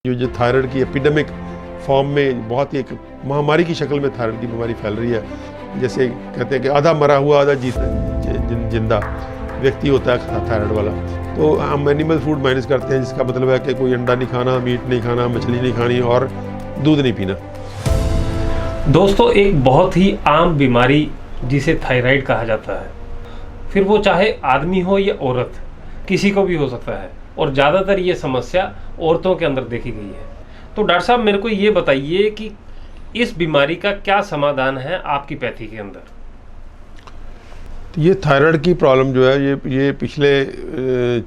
जो थायराइड की epidemic form में बहुत ही एक महामारी की शक्ल में थायराइड की बीमारी फैल रही है। जैसे कहते हैं कि आधा मरा हुआ आधा जिंदा व्यक्ति होता है थायराइड वाला। तो हम एनिमल फूड माइनस करते हैं, जिसका मतलब है कि कोई अंडा नहीं खाना, मीट नहीं खाना, मछली नहीं खानी और दूध नहीं पीना। दोस्तों, एक बहुत ही आम बीमारी जिसे थायराइड कहा जाता है, फिर वो चाहे आदमी हो या औरत, किसी को भी हो सकता है और ज़्यादातर ये समस्या औरतों के अंदर देखी गई है। तो डॉक्टर साहब, मेरे को ये बताइए कि इस बीमारी का क्या समाधान है आपकी पैथी के अंदर? ये थायराइड की प्रॉब्लम जो है ये पिछले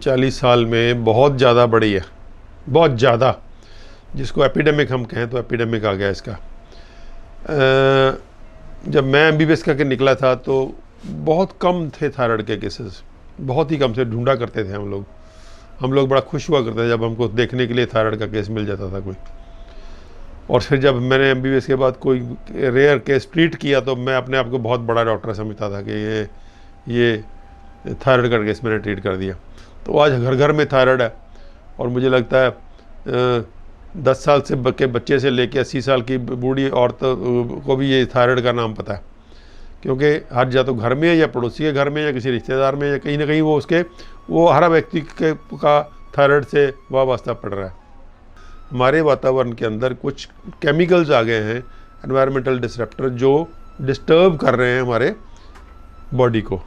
40 साल में बहुत ज़्यादा बढ़ी है, बहुत ज़्यादा। जिसको एपिडेमिक हम कहें तो एपिडेमिक आ गया इसका। जब मैं MBBS करके निकला था तो बहुत कम थे थायराइड के केसेस, बहुत ही कम से ढूंढा करते थे हम लोग बड़ा खुश हुआ करते थे जब हमको देखने के लिए थायराइड का केस मिल जाता था कोई। और फिर जब मैंने MBBS के बाद कोई रेयर केस ट्रीट किया तो मैं अपने आप को बहुत बड़ा डॉक्टर समझता था कि ये थायराइड का केस मैंने ट्रीट कर दिया। तो आज घर घर में थायराइड है और मुझे लगता है 10 साल से के बच्चे से लेकर 80 साल की बूढ़ी औरत को भी ये थायराइड का नाम पता है, क्योंकि हर या तो घर में या पड़ोसी के घर में या किसी रिश्तेदार में या कहीं ना कहीं वो हर व्यक्ति का थायराइड से वास्ता पड़ रहा है। हमारे वातावरण के अंदर कुछ केमिकल्स आ गए हैं, एनवायरमेंटल डिसरप्टर, जो डिस्टर्ब कर रहे हैं हमारे बॉडी को।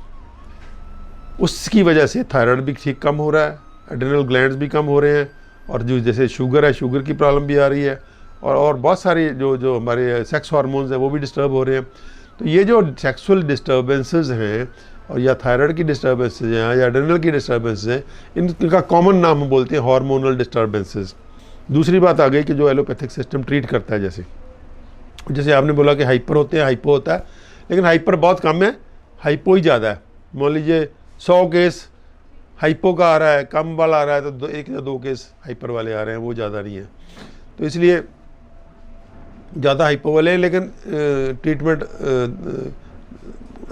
उसकी वजह से थायराइड भी ठीक कम हो रहा है, एड्रिनल ग्लैंड्स भी कम हो रहे हैं, और जो जैसे शुगर है, शुगर की प्रॉब्लम भी आ रही है, और बहुत सारी जो हमारे सेक्स हार्मोन्स हैं वो भी डिस्टर्ब हो रहे हैं। तो ये जो सेक्सुअल डिस्टर्बेंसेस हैं और या थायराइड की डिस्टर्बेंसेस हैं या एड्रिनल की डिस्टर्बेंसेस हैं, इनका कॉमन नाम हम बोलते हैं हार्मोनल डिस्टर्बेंसेस। दूसरी बात आ गई कि जो एलोपैथिक सिस्टम ट्रीट करता है, जैसे आपने बोला कि हाइपर होते हैं, हाइपो होता है, लेकिन हाइपर बहुत कम है, हाइपो ही ज़्यादा है। मान लीजिए 100 केस हाइपो का आ रहा है, कम वाला आ रहा है, तो 1 या 2 केस हाइपर वाले आ रहे हैं, वो ज़्यादा नहीं है। तो इसलिए ज़्यादा हाइपो वाले हैं, लेकिन ट्रीटमेंट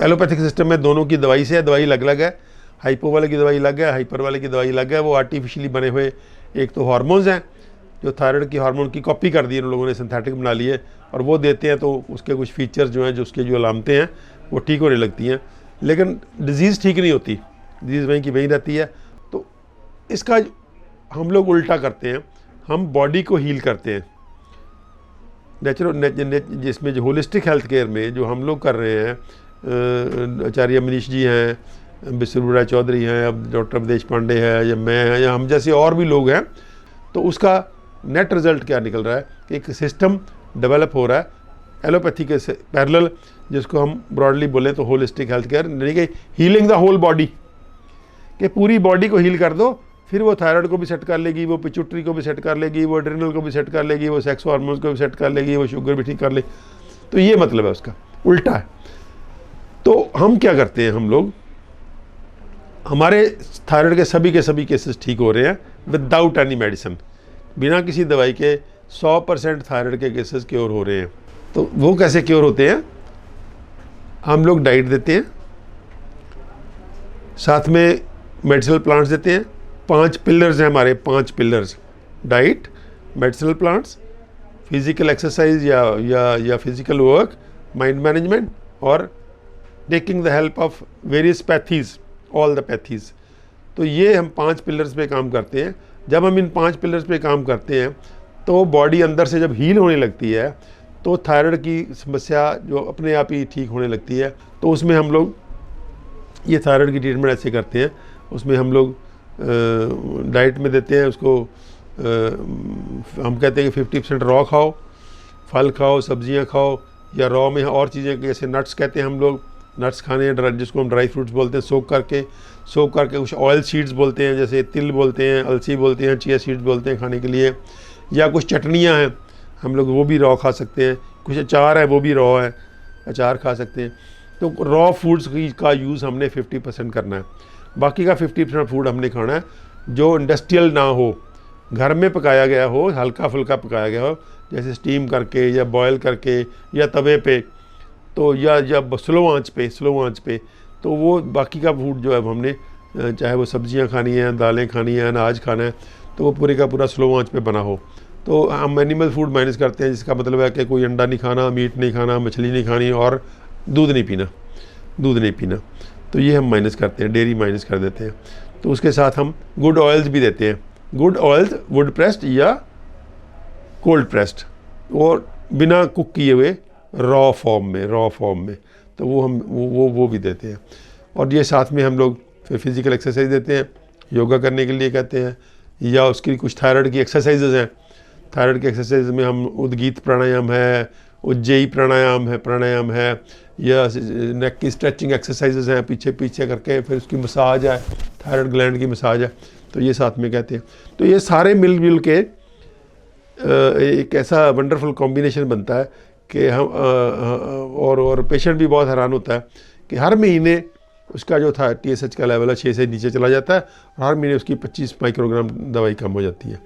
एलोपैथिक सिस्टम में दोनों की दवाई से है, दवाई अलग अलग है। हाइपो वाले की दवाई अलग है, हाइपर वाले की दवाई अलग है। वो आर्टिफिशियली बने हुए एक तो हार्मोन्स हैं, जो थायराइड की हार्मोन की कॉपी कर दी है उन लोगों ने, सिंथेटिक बना लिए और वो देते हैं, तो उसके कुछ फीचर्स जो हैं, जो उसके जो अलामतें हैं वो ठीक होने लगती हैं, लेकिन डिज़ीज़ ठीक नहीं होती, डिज़ीज़ वहीं की वहीं रहती है। तो इसका हम लोग उल्टा करते हैं, हम बॉडी को हील करते हैं। जिसमें जो होलिस्टिक हेल्थ केयर में जो हम लोग कर रहे हैं, आचार्य मनीष जी हैं, बिस्रुरा चौधरी हैं, अब डॉक्टर अवधेश पांडे हैं, या मैं हैं, या हम जैसे और भी लोग हैं, तो उसका नेट रिज़ल्ट क्या निकल रहा है कि एक सिस्टम डेवलप हो रहा है एलोपैथी के पैरेलल, जिसको हम ब्रॉडली बोलें तो होलिस्टिक हेल्थ केयर, यानी कि हीलिंग द होल बॉडी, कि पूरी बॉडी को हील कर दो, फिर वो थायराइड को भी सेट कर लेगी, वो पिट्यूटरी को भी सेट कर लेगी, वो एड्रिनल को भी सेट कर लेगी, वो सेक्स हार्मोन्स को भी सेट कर लेगी, वो शुगर भी ठीक कर लेगी। तो ये मतलब है उसका, उल्टा है। तो हम क्या करते हैं, हम लोग हमारे थायराइड के सभी केसेस ठीक हो रहे हैं विदाउट एनी मेडिसिन, बिना किसी दवाई के 100% थायराइड के केसेस क्योर हो रहे हैं। तो वो कैसे क्योर होते हैं? हम लोग डाइट देते हैं, साथ में मेडिसिनल प्लांट्स देते हैं। 5 पिलर्स हैं हमारे, 5 pillars: diet, medicinal plants, physical exercise या फिजिकल वर्क, माइंड मैनेजमेंट, और taking the help of various pathies, all the pathies. तो ये हम 5 पिलर्स पे काम करते हैं। जब हम इन 5 पिलर्स पे काम करते हैं तो बॉडी अंदर से जब हील होने लगती है, तो थायराइड की समस्या जो अपने आप ही ठीक होने लगती है। तो उसमें हम लोग ये थायराइड की ट्रीटमेंट ऐसे करते हैं, उसमें हम लोग डाइट में देते हैं उसको, हम कहते हैं कि 50% रॉ खाओ, फल खाओ, सब्जियां खाओ, या रॉ में और चीज़ें जैसे नट्स कहते हैं हम लोग, नट्स खाने हैं, जिसको हम ड्राई फ्रूट्स बोलते हैं, सोक करके कुछ ऑयल सीड्स बोलते हैं, जैसे तिल बोलते हैं, अलसी बोलते हैं, चिया सीड्स बोलते हैं खाने के लिए, या कुछ चटनियाँ हैं हम लोग वो भी रॉ खा सकते हैं, कुछ अचार है वो भी रॉ है, अचार खा सकते हैं। तो रॉ फूड्स का यूज़ हमने 50% करना है, बाकी का 50% फूड हमने खाना है जो इंडस्ट्रियल ना हो, घर में पकाया गया हो, हल्का फुल्का पकाया गया हो, जैसे स्टीम करके या बॉयल करके या तवे पे, तो या स्लो आंच पे। तो वो बाकी का फूड जो है हमने, चाहे वो सब्जियां खानी हैं, दालें खानी हैं, अनाज खाना है, तो वो पूरे का पूरा स्लो आंच पे बना हो। तो हम एनिमल फूड माइनस करते हैं, जिसका मतलब है कि कोई अंडा नहीं खाना, मीट नहीं खाना, मछली नहीं खानी और दूध नहीं पीना। तो ये हम माइनस करते हैं, डेयरी माइनस कर देते हैं। तो उसके साथ हम गुड ऑयल्स भी देते हैं, गुड ऑयल्स वुड प्रेस्ड या कोल्ड प्रेस्ड, और बिना कुक किए हुए रॉ फॉर्म में, तो वो हम वो भी देते हैं। और ये साथ में हम लोग फिर फिज़िकल एक्सरसाइज देते हैं, योगा करने के लिए कहते हैं, या उसकी कुछ थायराइड की एक्सरसाइजेज हैं। थायराइड की एक्सरसाइज में हम उद्गीत प्राणायाम है, उज्जयी प्राणायाम है, या नेक की स्ट्रेचिंग एक्सरसाइजेज हैं, पीछे करके फिर उसकी मसाज है, थायराइड ग्लैंड की मसाज है, तो ये साथ में कहते हैं। तो ये सारे मिल के एक ऐसा वंडरफुल कॉम्बिनेशन बनता है कि हम और पेशेंट भी बहुत हैरान होता है कि हर महीने उसका जो था TSH का लेवल है 6 से नीचे चला जाता है, और हर महीने उसकी 25 माइक्रोग्राम दवाई कम हो जाती है।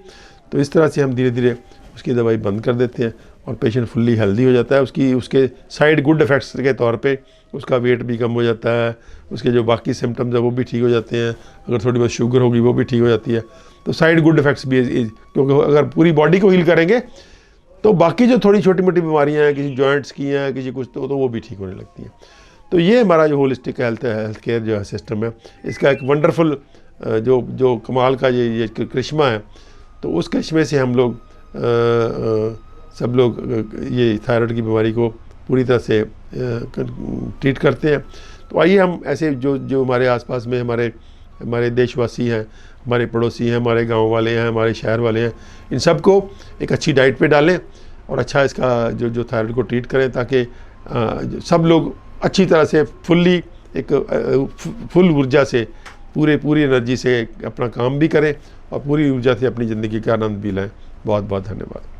तो इस तरह से हम धीरे धीरे उसकी दवाई बंद कर देते हैं और पेशेंट फुल्ली हेल्दी हो जाता है। उसके साइड गुड इफ़ेक्ट्स के तौर पे उसका वेट भी कम हो जाता है, उसके जो बाकी सिम्टम्स हैं वो भी ठीक हो जाते हैं, अगर थोड़ी बहुत शुगर होगी वो भी ठीक हो जाती है। तो साइड गुड इफ़ेक्ट्स भी, क्योंकि अगर पूरी बॉडी को हील करेंगे तो बाकी जो थोड़ी छोटी मोटी बीमारियाँ हैं, किसी जॉइंट्स की हैं, किसी कुछ, तो वो भी ठीक होने लगती हैं। तो ये हमारा जो होलिस्टिक हेल्थ केयर जो है सिस्टम है, इसका एक वंडरफुल जो कमाल का ये करिश्मा है। तो उस करिश्मे से हम लोग सब लोग ये थायराइड की बीमारी को पूरी तरह से ट्रीट करते हैं। तो आइए हम ऐसे जो हमारे आसपास में हमारे देशवासी हैं, हमारे पड़ोसी हैं, हमारे गांव वाले हैं, हमारे शहर वाले हैं, इन सब को एक अच्छी डाइट पे डालें और अच्छा इसका जो थायराइड को ट्रीट करें, ताकि सब लोग अच्छी तरह से फुल ऊर्जा से पूरी एनर्जी से अपना काम भी करें और पूरी ऊर्जा से अपनी ज़िंदगी का आनंद भी लें। बहुत बहुत धन्यवाद।